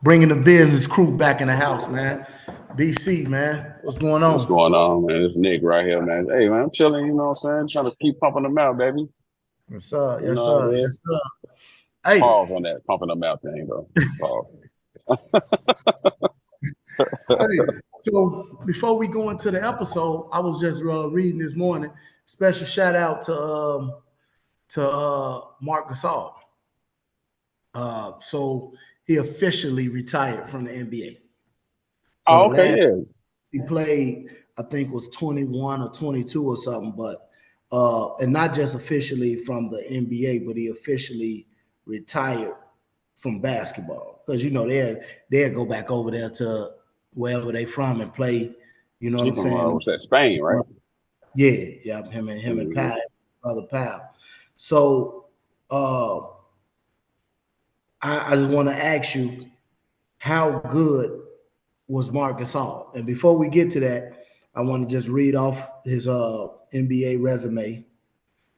bringing the business crew back in the house, man. BC, man, what's going What's on? going on, man? It's Nick right here, man. Hey, man, I'm chilling, you know what I'm saying? Trying to keep pumping them out, baby. Yes, sir. You Yes, know what sir. it is? Yes, sir. Hey, Pause on that pumping them out thing, though. Pause. hey. So before we go into the episode, I was just reading this morning. Special shout out to Mark Gasol. So he officially retired from the NBA. So the Oh, okay, last yeah. he played, I think, was 21 or 22 or something, but and not just officially from the NBA, but he officially retired from basketball because they'll go back over there to wherever they from and play. You know what He I'm from, saying? what's that, Spain, right? Yeah, yeah. Him and Mm-hmm. Pat, brother Powell. So uh, I just want to ask you, how good was Marc Gasol? And before we get to that, I want to just read off his NBA resume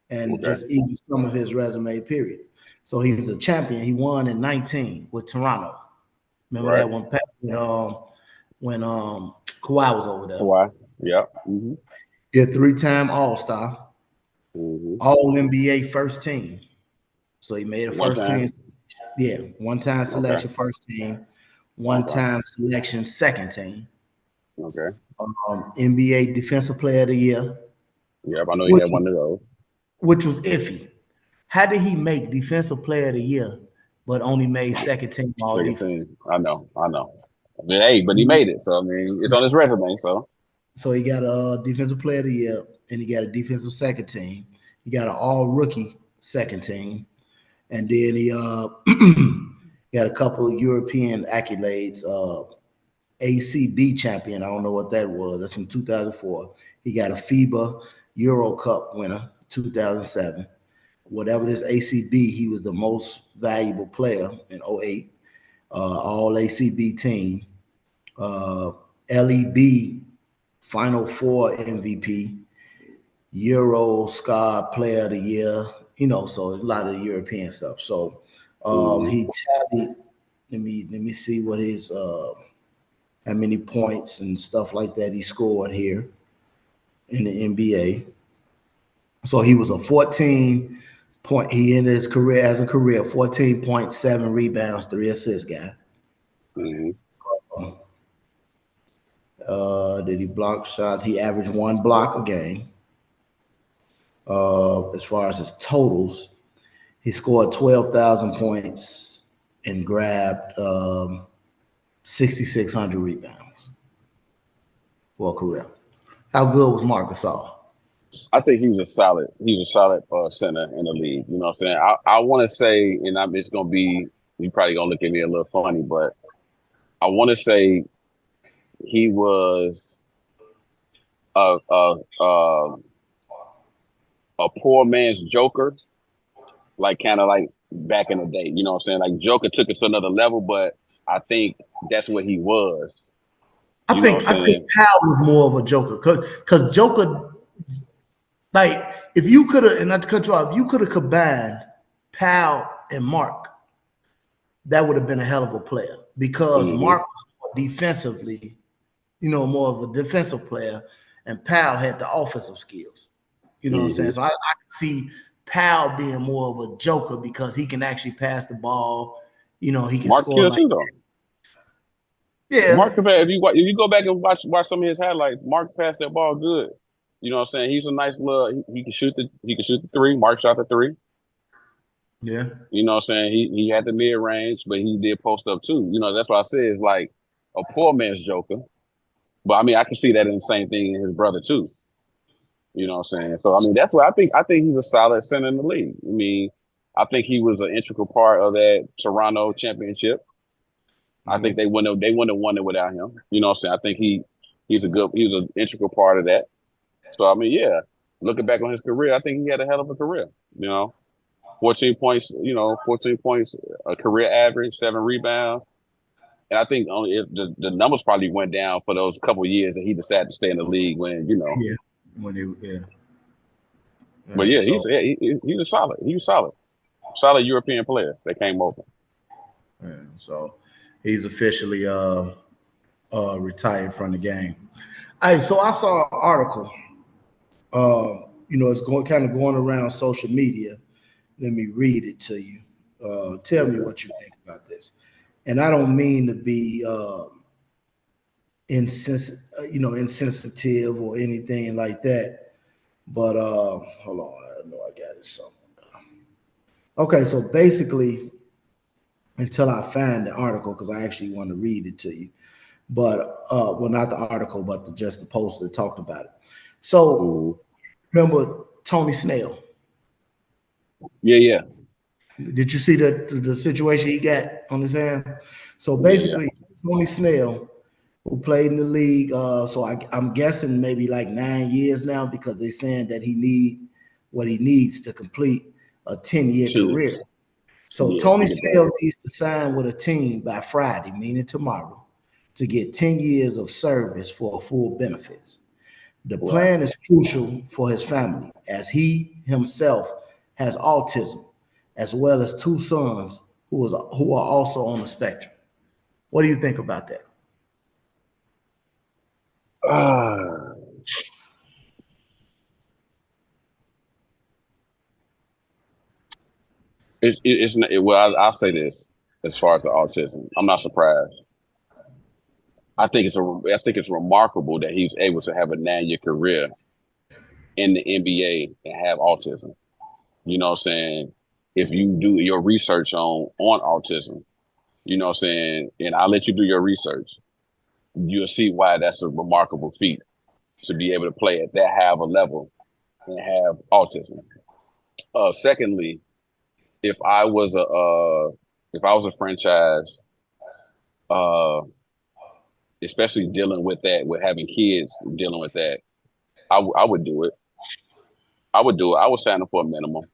and Okay, just even some of his resume, period. So he's a champion. He won in 19 with Toronto. Remember right. that when Kawhi was over there. Why? Yeah. Mm-hmm. He a three-time All-Star, Mm-hmm. All NBA first team. So he made a One first team. time. Yeah, one-time Okay. selection first team, Okay. one-time selection second team. Okay. NBA Defensive Player of the Year, Yep, I know he which had one of those. which was iffy. How did he make Defensive Player of the Year, but only made second team All Second Defense? team. I know. I know. But, hey, but he made it. So, I mean, it's on his resume. So, So he got a Defensive Player of the Year, and he got a Defensive second team. He got an All Rookie second team, and then he got a couple of European accolades. ACB champion. I don't know what that was. That's from 2004. He got a FIBA Euro Cup winner, 2007. Whatever this ACB, he was the most valuable player in '08. All ACB team. LEB Final Four MVP, Euro Scar Player of the Year. So a lot of the European stuff. So mm-hmm. he tallied. Let me see what his how many points and stuff like that he scored here in the NBA. So he was a 14 point. He ended his career as a career 14.7 rebounds, 3 assists guy. Mm-hmm. Did he block shots? He averaged one block a game. As far as his totals, he scored 12,000 points and grabbed 6,600 rebounds for a career. How good was Marc Gasol? I think he was a solid center in the league. You know what I'm saying? I want to say, and it's gonna be, you probably gonna look at me a little funny, but I want to say he was a a a, a poor man's Joker, like kind of like back in the day. You know what I'm saying? Like Joker took it to another level, but I think that's what he was. I You know think what I I'm think saying? Powell was more of a Joker because Joker, like, if you could have, and not to cut you off, if you could have combined Powell and Mark, that would have been a hell of a player because Hmm. Mark was more defensively, more of a defensive player, and Powell had the offensive skills. You know what I'm saying? Hmm. So I can see Powell being more of a Joker because he can actually pass the ball. He can Mark score Kill like, too, though. yeah, Mark, if you go back and watch some of his highlights, Mark passed that ball good. You know what I'm saying? He's a nice little. He can shoot the three. Mark shot the three. yeah. You know what I'm saying? He had the mid range, but he did post up too. You know, that's what I said. It's like a poor man's Joker. But I mean, I can see that in the same thing in his brother too. You know what I'm saying? So I mean, that's what I think. I think he's a solid center in the league. I mean, I think he was an integral part of that Toronto championship. I think Mhm. they wouldn't have won it without him. You know what I'm saying? I think he was an integral part of that. So I mean, yeah, looking back on his career, I think he had a hell of a career. You know, 14 points, 14 points, a career average, 7 rebounds. And I think only if the numbers probably went down for those couple of years that he decided to stay in the league when. Yeah. Yeah. But Yeah. yeah, So he's a solid. He was solid. Solid European player that came over. yeah, so He's officially retired from the game. Hey, so I saw an article. It's going kind of going around social media. Let me read it to you. Tell me Okay. what you think about this. And I don't mean to be insensitive or anything like that. But hold on, I know I got it somewhere. Okay, so basically, until I find the article, because I actually want to read it to you. But well, not the article, but just the post that talked about it. So Hmm. remember Tony Snell? Yeah, yeah, Did you see the situation he got on his hand? So yeah, yeah. basically, Tony Snell, who played in the league, so I'm guessing maybe like 9 years now, because they're saying that he need what he needs to complete a 10-year career. Cheers. So Yeah, Tony I get that. Snell needs to sign with a team by Friday, meaning tomorrow, to get 10 years of service for full benefits. The Right. plan is crucial for his family, as he himself has autism, as well as two sons who are also on the spectrum. What do you think about that? Uh, it's not, well. I'll say this as far as the autism, I'm not surprised. I think it's remarkable that he's able to have a 9 year career in the NBA and have autism. You know what I'm saying? If you do your research on autism, you know what I'm saying, and I'll let you do your research, you'll see why that's a remarkable feat to be able to play at that high of a level and have autism. Secondly, if I was a franchise, uh, especially dealing with that, with having kids dealing with that, I would do it. I would do it. I would sign up for a minimum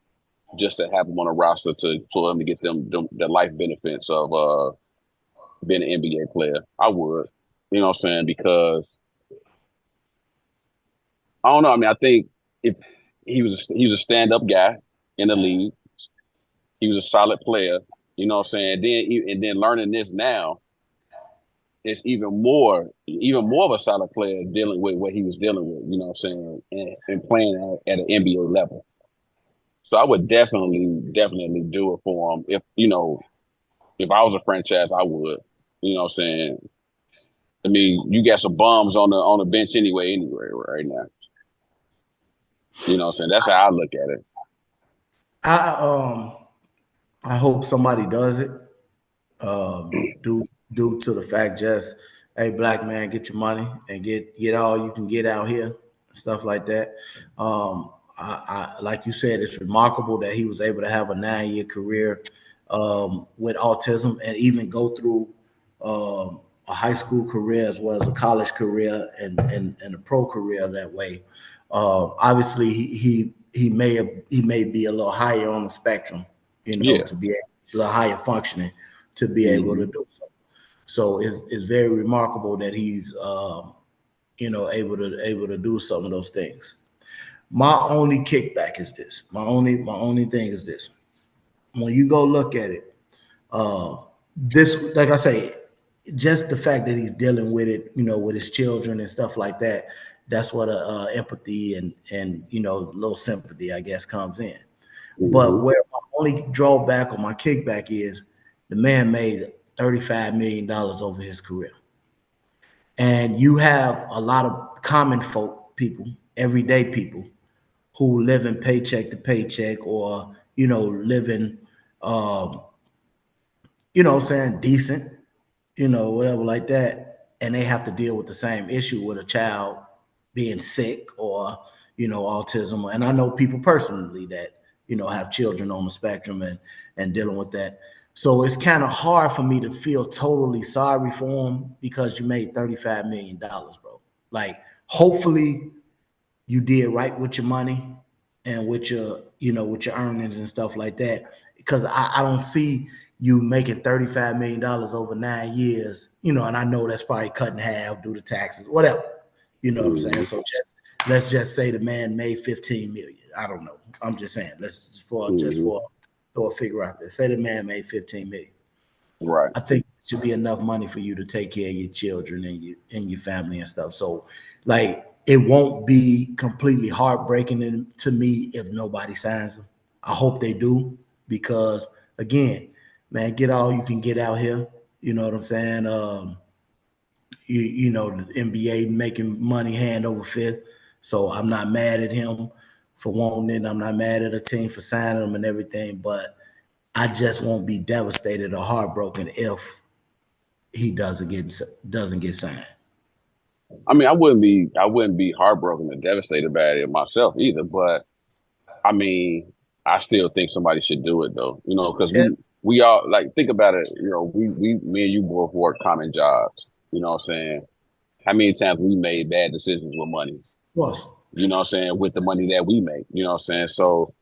just to have them on a roster to for them to get them the life benefits of being an NBA player. I would, you know what I'm saying? Because I don't know. I mean, I think if he was a stand up guy in the league, he was a solid player. You know what I'm saying? And then learning this now, it's even more of a solid player dealing with what he was dealing with. You know what I'm saying? And playing at an NBA level. So I would definitely do it for him. If I was a franchise, I would. You know what I'm saying? I mean, you got some bums on the bench anyway, right now. You know what I'm saying? That's how I look at it. I I hope somebody does it. Due to the fact, just hey, black man, get your money and get all you can get out here, stuff like that. I like you said, it's remarkable that he was able to have a 9 year career with autism, and even go through a high school career as well as a college career, and a pro career that way. Obviously, he may be a little higher on the spectrum, Yeah. to be a little higher functioning, to be able to Hmm. do so. So it's very remarkable that he's able to do some of those things. My only kickback is this. My only thing is this. When you go look at it, this, like I say, just the fact that he's dealing with it, with his children and stuff like that. That's what empathy and a little sympathy, I guess, comes in. But Hmm. where my only drawback or my kickback is, the man made $35 million over his career. And you have a lot of common folk people, everyday people, who live in paycheck to paycheck, or, living, um, saying decent, whatever like that. And they have to deal with the same issue with a child being sick, or, autism. And I know people personally that, have children on the spectrum, and dealing with that. So it's kind of hard for me to feel totally sorry for them, because you made $35 million, bro. Like, hopefully you did right with your money and with your earnings and stuff like that. Because I don't see you making $35 million over 9 years, and I know that's probably cut in half due to taxes, whatever. You know what I'm saying? Hmm. So let's just say the man made 15 million. I don't know. I'm just saying, let's just Hmm. for throw a figure out there. Say the man made 15 million. Right. I think should be enough money for you to take care of your children and your family and stuff. So, like, it won't be completely heartbreaking to me if nobody signs them. I hope they do because, again, man, get all you can get out here. You know what I'm saying? You know, the NBA making money hand over fist. So I'm not mad at him for wanting it. I'm not mad at a team for signing him and everything, but I just won't be devastated or heartbroken if he doesn't get signed. I mean, I wouldn't be heartbroken or devastated by it myself either. But I mean, I still think somebody should do it though. You know, because Yeah, we all like think about it. You know, me and you both work common jobs. You know what I'm saying? How many times we made bad decisions with money? of course. You know what I'm saying? With the money that we make. You know what I'm saying? So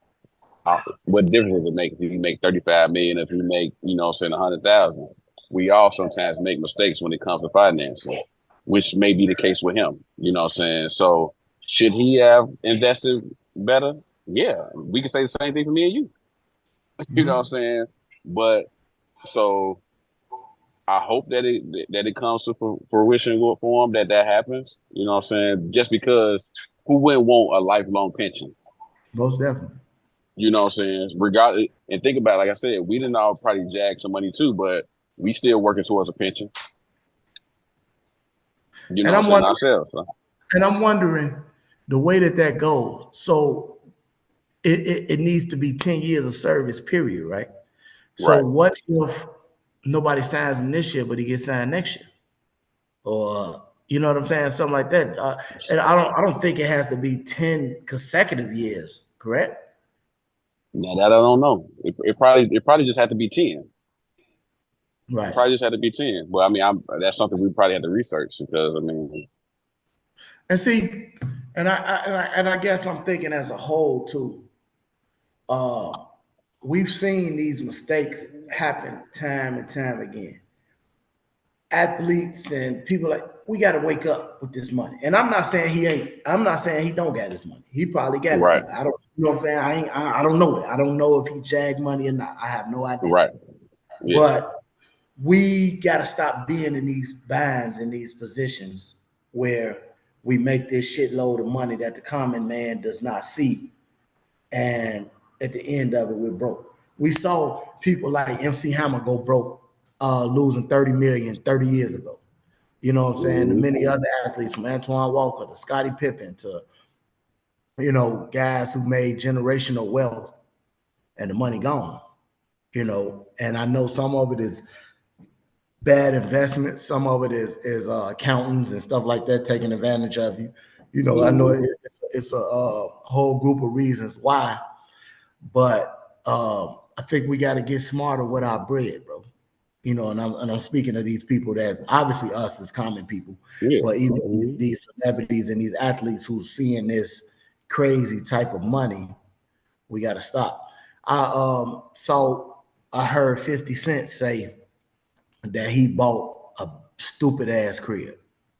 what difference does it make if you make 35 million, if you make, you know, saying 100,000? We all sometimes make mistakes when it comes to financing, which may be the case with him. You know what I'm saying? So should he have invested better? Yeah, we can say the same thing for me and you. You know what I'm Mhm. saying? But so I hope that it comes to fruition for him that happens. You know what I'm saying? Just because who wouldn't want a lifelong pension? Most definitely. You know what I'm saying? Regardless, and think about it, like I said, we didn't all probably jag some money too, but we still working towards a pension. You know And what I'm I'm saying? wondering, Ourselves. Huh? and I'm wondering the way that goes. So it needs to be 10 years of service, period, right? So Right. what if nobody signs him this year, but he gets signed next year? Or you know what I'm saying? Something like that. And I don't think it has to be 10 consecutive years, correct? Now that I don't know. It probably just had to be 10. It Right. probably just had to be 10. But I mean, that's something we probably had to research because I mean, And see, and I guess I'm thinking as a whole too. We've seen these mistakes happen time and time again. Athletes and people like we got to wake up with this money. And I'm not saying he ain't. I'm not saying he don't got his money. He probably got his right, money. I don't. You know what I'm saying? I don't know that. I don't know if he jagged money or not. I have no idea. right, yeah, But we got to stop being in these binds in these positions where we make this shitload of money that the common man does not see, and at the end of it, we're broke. We saw people like MC Hammer go broke, losing 30 million 30 years ago. You know what I'm saying? The hmm many other athletes from Antoine Walker to Scottie Pippen to, guys who made generational wealth and the money gone. And I know some of it is bad investment. Some of it is accountants and stuff like that taking advantage of you. I know hmm it's a whole group of reasons why, but I think we got to get smarter with our bread, bro. And I'm speaking of these people that obviously us as common people, yeah, but even these, hmm these celebrities and these athletes who's seeing this crazy type of money, we got to stop. I heard 50 Cent say that he bought a stupid ass crib.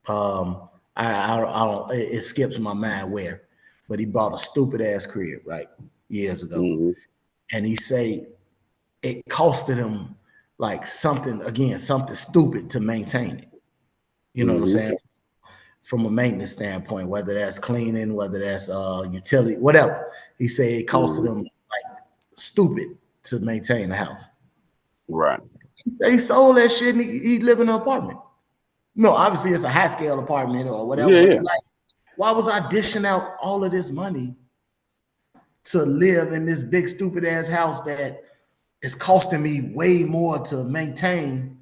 I don't. It skips my mind where, but he bought a stupid ass crib right years ago, hmm and he say it costed him like something stupid to maintain it. You know what I'm hmm saying? From a maintenance standpoint, whether that's cleaning, whether that's utility, whatever. He said it costed hmm him like stupid to maintain the house. right, He said he sold that shit and he live in an apartment. No, obviously it's a high scale apartment or whatever, yeah, but he yeah, like, why was I dishing out all of this money to live in this big stupid ass house that is costing me way more to maintain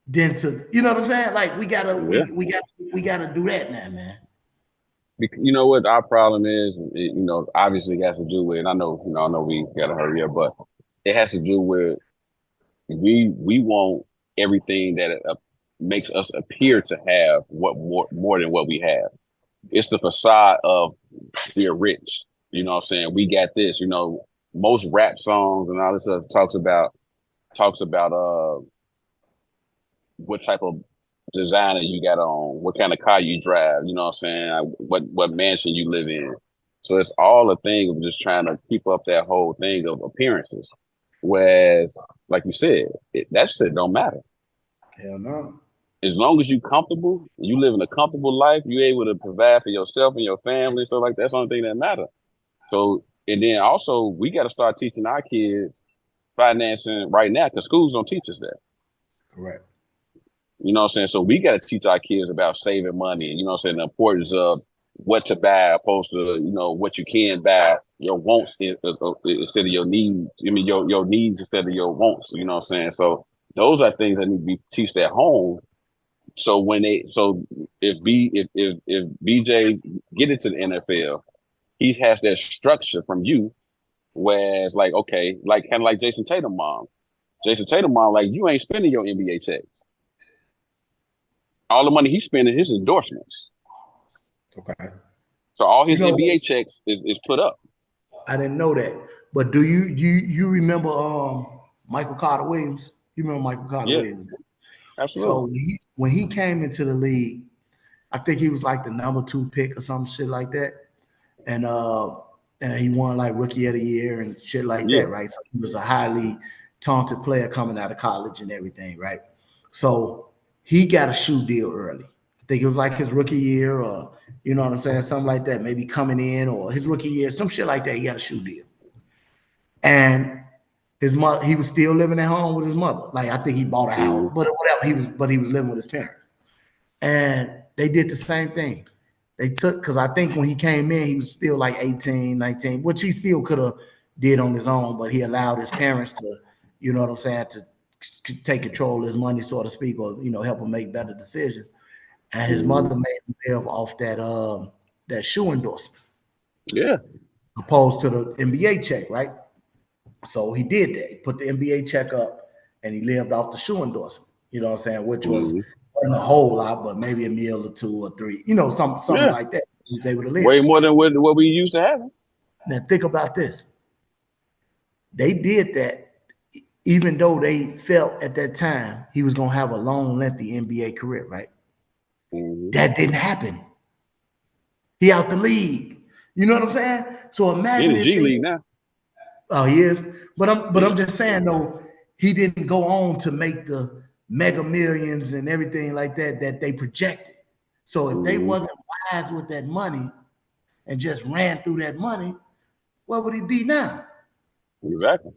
than to, you know what I'm saying? Like we gotta yeah. we gotta do that now, man. You know what our problem is? Obviously it has to do with. And I know we gotta hurry up, but it has to do with we want everything that makes us appear to have what more than what we have. It's the facade of we're rich. You know what I'm saying? We got this. Most rap songs and all this stuff talks about what type of designer you got on, what kind of car you drive, you know what I'm saying? What mansion you live in. So it's all a thing of just trying to keep up that whole thing of appearances. Whereas, like you said, that shit don't matter. Hell no. As long as you comfortable, you living a comfortable life, you able to provide for yourself and your family, stuff like that, that's the only thing that matters. So, and then also we got to start teaching our kids financing right now because schools don't teach us that. Correct. You know what I'm saying? So we got to teach our kids about saving money. You know what I'm saying? The importance of what to buy opposed to, what you can buy, your wants instead of your needs. I mean, your needs instead of your wants. You know what I'm saying? So those are things that need to be taught at home. So if BJ get into the NFL, he has that structure from you. Whereas like, okay, like kind of like Jason Tatum mom. Jason Tatum mom, like you ain't spending your NBA checks. All the money he's spending his endorsements. Okay. So all You his know, NBA checks is put up. I didn't know that. But do you remember Michael Carter Williams? You remember Michael Carter Yeah, Williams? So absolutely. when he came into the league, I think he was like the number 2 pick or some shit like that. And he won like rookie of the year and shit like Yeah. that, right? So he was a highly talented player coming out of college and everything, right? So he got a shoe deal early. I think it was like his rookie year, or you know what I'm saying, something like that. Maybe coming in or his rookie year, some shit like that. He got a shoe deal, and his mother, he was still living at home with his mother. Like I think he bought a house, Mm-hmm. but whatever. He was living with his parents, and they did the same thing. They took, because I think when he came in, he was still like 18, 19, which he still could have did on his own, but he allowed his parents to, you know what I'm saying, to take control of his money, so to speak, or help him make better decisions. And his Mm-hmm. mother made him live off that shoe endorsement, Yeah. opposed to the NBA check, right? So he did that. He put the NBA check up and he lived off the shoe endorsement, you know what I'm saying, which was Mm-hmm. wasn't a whole lot, but maybe a meal or 2 or 3, something Yeah. like that. He was able to live. Way more than what we used to have. Now think about this. They did that even though they felt at that time he was gonna have a long, lengthy NBA career, right? Mm-hmm. That didn't happen. He out the league. You know what I'm saying? So He in imagine the if G they League now. he is. But I'm Yeah. just saying though, he didn't go on to make the mega millions and everything like that they projected. So if they Mm-hmm. wasn't wise with that money and just ran through that money, what would he be now? Exactly.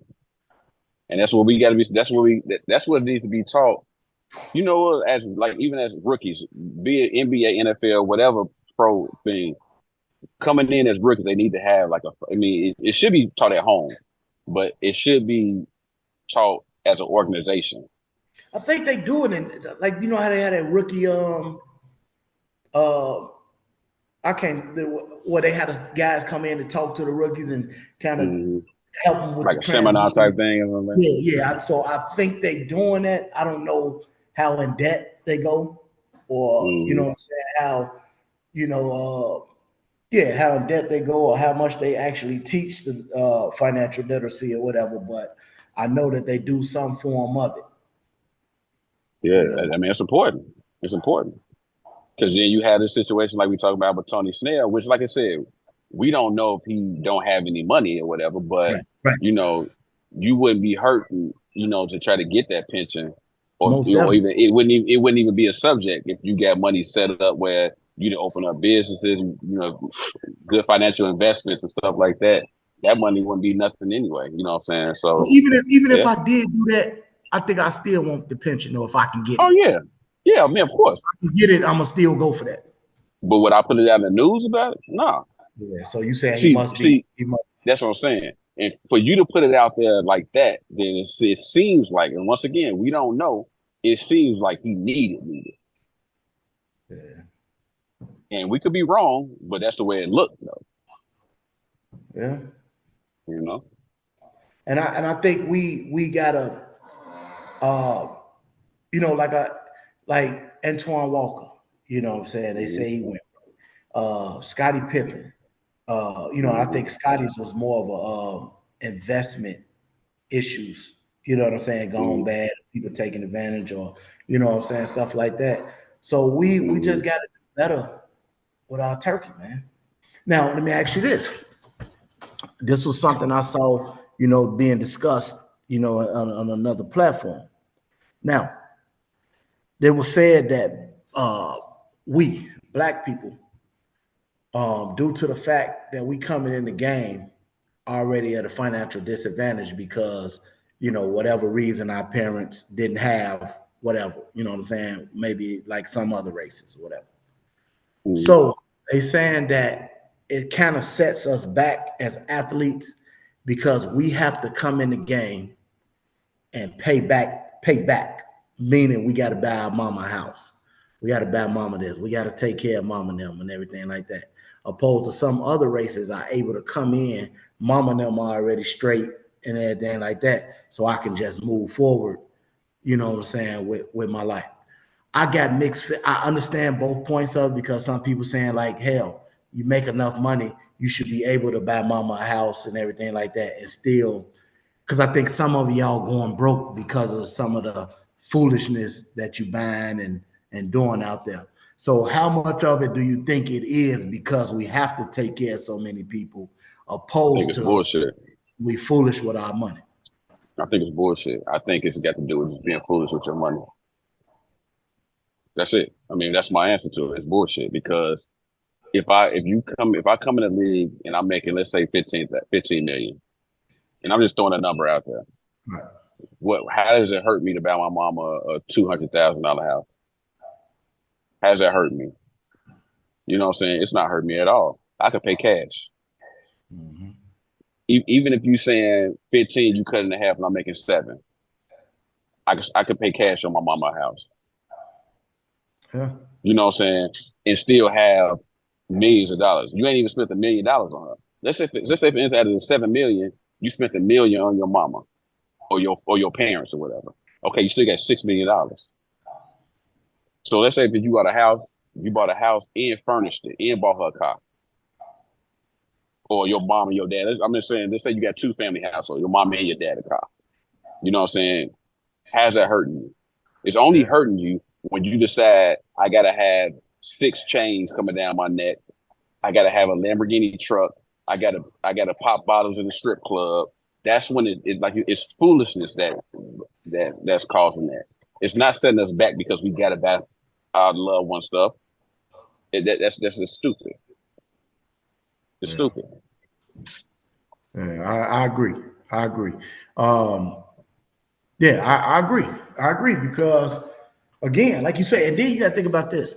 And that's what we got to be. That's what needs to be taught. As like even as rookies, be it NBA, NFL, whatever pro thing, coming in as rookies, they need to have like I mean, it should be taught at home, but it should be taught as an organization. I think they do it in, like, how they had that rookie uh I can't, where they had guys come in to talk to the rookies and kind of Mm-hmm. help them with the Like a seminar type transition. thing or something. Yeah. So I think they doing that. I don't know how in depth they go, or Mm-hmm. what I'm saying, how you know, how in depth they go, or how much they actually teach the financial literacy or whatever. But I know that they do some form of it. Yeah, You know, I mean it's important. It's important because then you have this situation like we talked about with Tony Snell, which, like I said, we don't know if he don't have any money or whatever, but right, right, you know, you wouldn't be hurting, to try to get that pension, or most definitely. even it wouldn't even be a subject if you got money set up where you to open up businesses, good financial investments and stuff like that. That money wouldn't be nothing anyway. You know what I'm saying? But So even if yeah. I did do that, I think I still want the pension, though, if I can get Oh it. yeah. Yeah, I mean, of course. Get it, I'm gonna still go for that. But would I put it out in the news about it? No. Yeah. So you saying he See, must be? see, He must. that's what I'm saying. And for you to put it out there like that, then it seems like, and once again, we don't know. It seems like he needed, Yeah. and we could be wrong, but that's the way it looked, though. Yeah. You know. And I think we gotta uh like Antoine Walker. You know what I'm saying? They Mm-hmm. say he went. Scottie Pippen. I Mm-hmm. think Scotty's was more of a investment issues. You know what I'm saying? Gone Mm-hmm. bad, people taking advantage, or what I'm saying, stuff like that. So we Mm-hmm. just got to do better with our turkey, man. Now let me ask you this. This was something I saw, being discussed, on another platform. Now, They was said that we black people, due to the fact that we coming in the game already at a financial disadvantage because whatever reason our parents didn't have whatever, you know what I'm saying, maybe like some other races or whatever. Mm, So they saying that it kind of sets us back as athletes because we have to come in the game and pay back, meaning we got to buy our mama a house. We got to buy mama this. We got to take care of mama them and everything like that. Opposed to some other races are able to come in, mama them already straight and everything like that. So I can just move forward, you know what I'm saying, with my life. I got mixed. I understand both points of it because some people saying like, hell, you make enough money, you should be able to buy mama a house and everything like that, and still, because I think some of y'all going broke because of some of the foolishness that you buying and doing out there. So how much of it do you think it is because we have to take care of so many people, I think opposed it's to bullshit. we foolish with our money? I think it's bullshit. I think it's got to do with just being foolish with your money. That's it. I mean, that's my answer to it. It's bullshit because if I come in the league and I'm making, let's say 15 million, and I'm just throwing a number out there. Right. How does it hurt me to buy my mama a $200,000 house? How does that hurt me? You know what I'm saying? It's not hurting me at all. I could pay cash. Mm-hmm. Even if you saying 15, you cut it in half and I'm making 7. I could pay cash on my mama house. Yeah. You know what I'm saying? And still have millions of dollars. You ain't even spent $1 million on her. Let's say for instance, out of the 7 million, you spent $1 million on your mama or your parents or whatever. Okay, you still got $6 million. So let's say if you bought a house and furnished it and bought her a car. Or your mom and your dad. I'm just saying, let's say you got 2-family household, your mom and your dad a car. You know what I'm saying? How's that hurting you? It's only Yeah. hurting you when you decide I gotta have 6 chains coming down my neck. I gotta have a Lamborghini truck. I gotta pop bottles in the strip club. That's when it's foolishness that's causing that. It's not setting us back because we gotta buy our loved one stuff. That's just stupid. It's Yeah. stupid. Yeah, I agree. I agree. Um, yeah, I agree. I agree because, again, like you say, and then you got to think about this.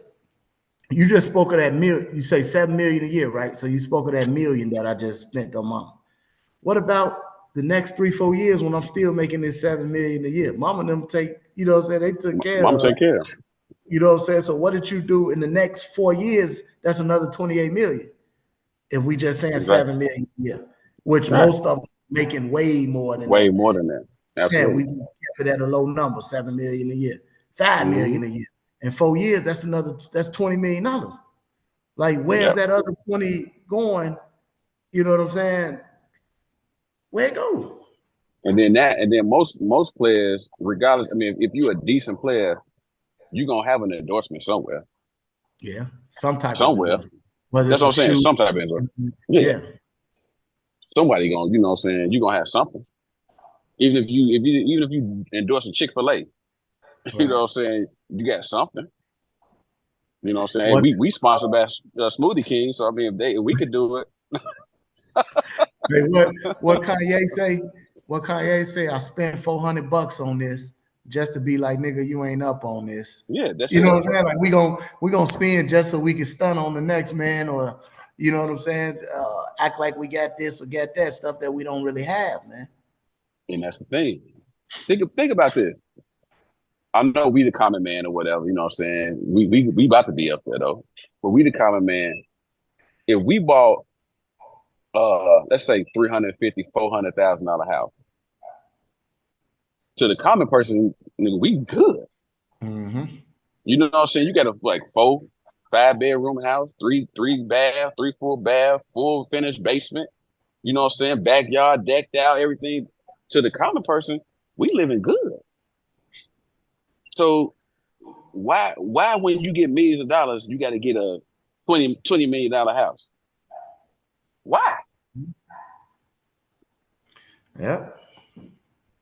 You just spoke of that million. You say 7 million a year, right? So you spoke of that million that I just spent on mama. What about the next 3, 4 years when I'm still making this 7 million a year? Mama and them take, you know what I'm saying? They took care Mom, of her. take care. You know what I'm saying? So what did you do in the next 4 years? That's another 28 million. If we just saying Exactly. 7 million a year, which Right. most of them making way more than Way that. more than that. Yeah, we Absolutely. just kept it at a low number, 7 million a year, 5 million a Hmm. year. In 4 years, that's $20 million. Like, where's Yep. that other 20 going? You know what I'm saying? Where it go? And then most players, regardless, I mean, if you're a decent player, you're gonna have an endorsement somewhere. Yeah, some type of Somewhere. endorsement. Whether That's it's what a I'm saying. shoe. Some type of endorsement. Yeah. Yeah, Somebody gonna, you know what I'm saying, you're gonna have something. Even if you endorse a Chick-fil-A, you know right. what I'm saying, you got something. You know what I'm saying? What We sponsored by Smoothie King, so I mean if we could do it. hey, what Kanye say? What Kanye say? I spent $400 on this just to be like, nigga, you ain't up on this. Yeah, that's You know it. what I'm saying? Like, we gonna spend just so we can stun on the next man, or you know what I'm saying? Act like we got this or got that stuff that we don't really have, man. And that's the thing. Think about this. I know we the common man or whatever, you know what I'm saying? We about to be up there though. But we the common man. If we bought let's say 350, $400,000 house, to the common person, nigga, we good. Mm-hmm. You know what I'm saying? You got a like 4, 5 bedroom house, three bath, 3 full bath, full finished basement, you know what I'm saying? Backyard decked out, everything. To the common person, we living good. So why when you get millions of dollars, you got to get a $20 million house? Why? Yeah.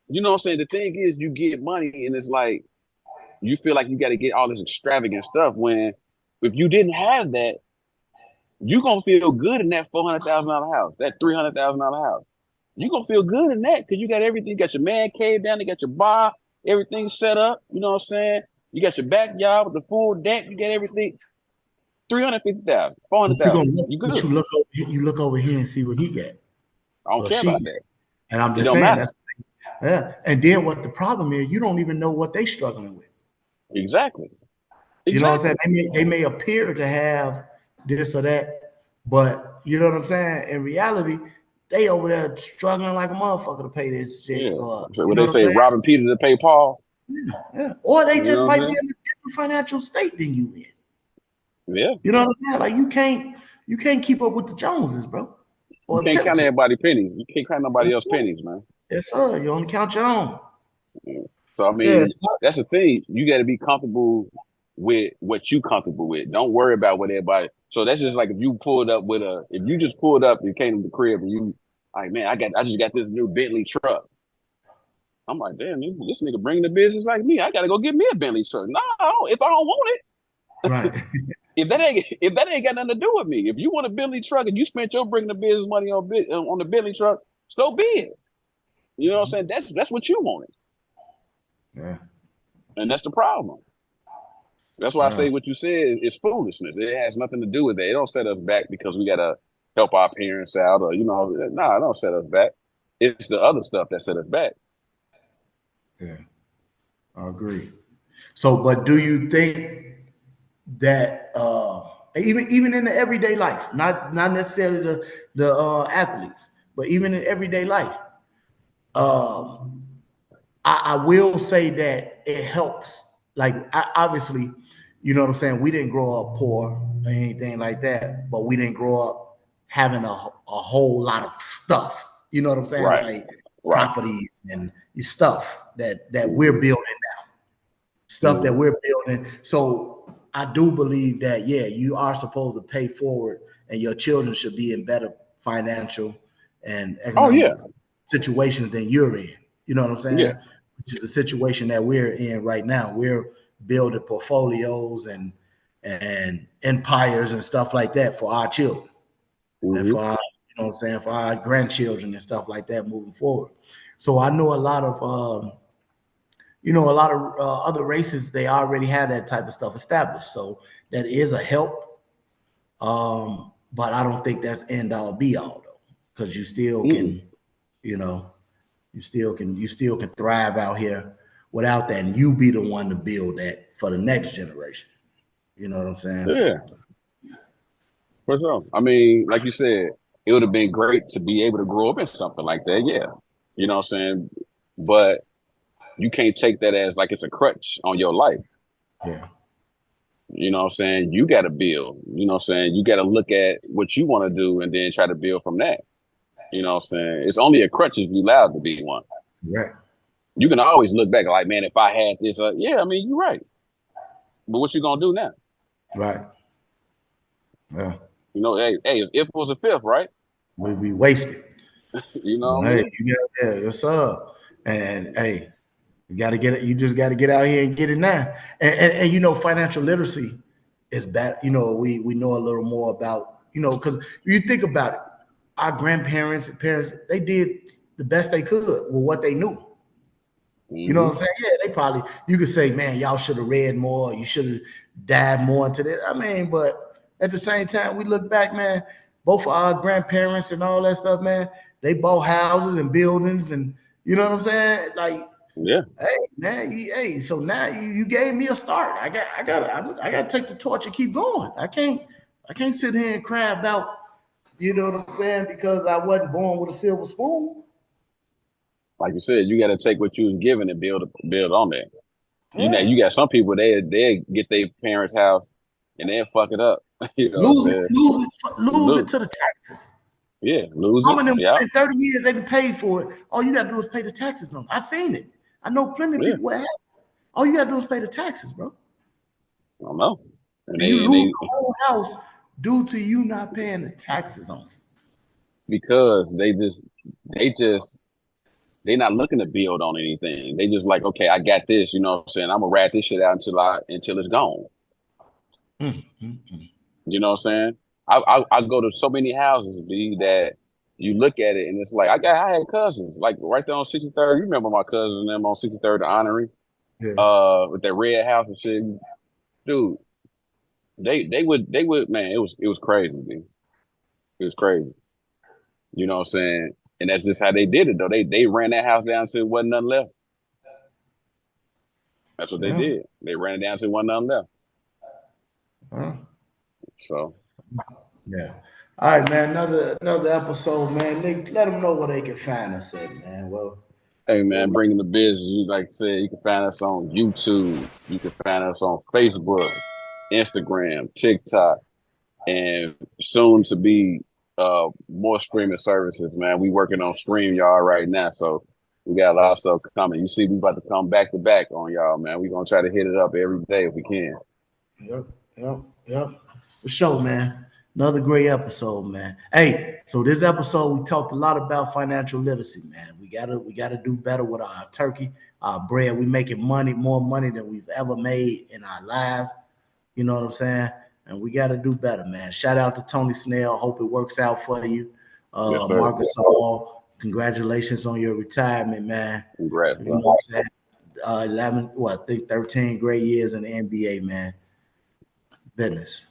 You know what I'm saying? The thing is, you get money and it's like you feel like you got to get all this extravagant stuff when if you didn't have that, you gonna feel good in that $400,000 house, that $300,000 house. You gonna feel good in that because you got everything. You got your man cave down, you got your bar, everything set up. You know what I'm saying? You got your backyard with the full deck. You got everything. 350,000, But you gonna 400,000. look, You but good. you look over here and see what he got I don't or care she about got. that. And I'm It just don't saying matter. that's yeah. And then what the problem is, you don't even know what they struggling with. Exactly. You know what I'm saying? Exactly. They may appear to have this or that, but you know what I'm saying? In reality, they over there struggling like a motherfucker to pay this shit. Yeah. Or So you what know they what I'm say, saying? robbing Peter to pay Paul. Yeah. Or they You just know what might I'm be saying? in a different financial state than you in. Yeah. You know what I'm saying? Like you can't keep up with the Joneses, bro. You Or can't attempt count to. everybody pennies. You can't count nobody Yes, else sir. pennies, man. Yes, sir. You only count your own. So I Yeah. mean, that's the thing. You got to be comfortable with what you comfortable with. Don't worry about what everybody. So that's just like if you just pulled up and came to the crib and you, like, man, I just got this new Bentley truck. I'm like, damn, this nigga bringing the business like me. I gotta go get me a Bentley truck. No, if I don't want it, Right. if that ain't got nothing to do with me. If you want a Bentley truck and you spent your bringing the business money on the Bentley truck, so be it. You know what I'm saying? That's what you wanted, Yeah. and that's the problem. That's why I say Yes. what you said is foolishness. It has nothing to do with that. It don't set us back because we gotta help our parents out, or it don't set us back. It's the other stuff that set us back. Yeah. I agree. So, but do you think that even in the everyday life, not necessarily the athletes, but even in everyday life, I will say that it helps. Like obviously, you know what I'm saying. We didn't grow up poor or anything like that, but we didn't grow up having a whole lot of stuff. You know what I'm saying? Right, Like right. properties and stuff that we're Mm-hmm. building stuff that Mm-hmm. we're building. So I do believe that, yeah, you are supposed to pay forward and your children should be in better financial and Oh economic yeah, situations than you're in. You know what I'm yeah. saying? Which is the situation that we're in right now. We're building portfolios and empires and stuff like that for our children and Mm-hmm. for our, you know what I'm saying, for our grandchildren and stuff like that moving forward. So I know a lot of a lot of other races, they already have that type of stuff established. So that is a help. But I don't think that's end all be all though, because you still Mm-mm. can, you know, you still can thrive out here without that, and you be the one to build that for the next generation. You know what I'm saying? Yeah, So for sure. I mean, like you said, it would have been great to be able to grow up in something like that. Yeah, you know what I'm saying. But you can't take that as like it's a crutch on your life. yeah, You know what I'm saying? You got to build. You know what I'm saying? You got to look at what you want to do and then try to build from that. You know what I'm saying? It's only a crutch if you allowed to be one. right, You can always look back like, man, if I had this, yeah, I mean, you're right. But what you gonna do now? right. Yeah, You know, hey, if it was a fifth, right? we be wasted. You know what I Hey, mean? yes, sir. And hey, you got to get it. You just got to get out here and get it now. And financial literacy is bad. We know a little more about because you think about it, our grandparents and parents, they did the best they could with what they knew. You know what Hmm. I'm saying? Yeah, they probably you could say, man, y'all should have read more, you should have dived more into this. I mean, but at the same time, we look back, man, both of our grandparents and all that stuff, man, they bought houses and buildings and you know what I'm saying? Like, Yeah. hey, man, hey, so now you gave me a start. I gotta take the torch and keep going. I can't sit here and cry about, you know what I'm saying, because I wasn't born with a silver spoon. Like you said, you got to take what you was given and build on that. You know, Yeah. you got some people they get their parents' house and they fuck it up. You know what I'm Lose it, saying? lose it Look, to the taxes. yeah, lose Some it. of them Yeah, spent 30 years, they been paid for it. All you gotta do is pay the taxes on it. I seen it. I know plenty of yeah. people where it happened. All you gotta do is pay the taxes, bro. I don't know. And And you they and lose they the whole house due to you not paying the taxes on it. because they just they're not looking to build on anything. They just like, okay, I got this, you know what I'm saying? I'm gonna rat this shit out until it's gone. Mm. You know what I'm saying? I go to so many houses, B, that you look at it and it's like I had cousins like right there on 63rd. You remember my cousins and them on 63rd, the Honorary, Yeah, with that red house and shit, dude. They would man. It was crazy, B. It was crazy. You know what I'm saying? And that's just how they did it though. They ran that house down till wasn't nothing left. That's what they yeah. did. They ran it down till wasn't nothing left. Huh? So Yeah. All right, man. Another episode, man. Let them know where they can find us at, man. hey Well, man, bringing the business. You like I said, you can find us on YouTube. You can find us on Facebook, Instagram, TikTok, and soon to be more streaming services, man. We working on StreamYard right now, so we got a lot of stuff coming. You see, we about to come back to back on y'all, man. We gonna try to hit it up every day if we can. yep, yep. For sure, man. Another great episode, man. Hey, so this episode we talked a lot about financial literacy, man. We gotta do better with our turkey, our bread. We making money, more money than we've ever made in our lives. You know what I'm saying? And we got to do better, man. Shout out to Tony Snell. Hope it works out for you. Yes, sir. Marcus Hall, congratulations on your retirement, man. Congrats, You know bro. what I'm saying? 11, I think 13 great years in the NBA, man. Business.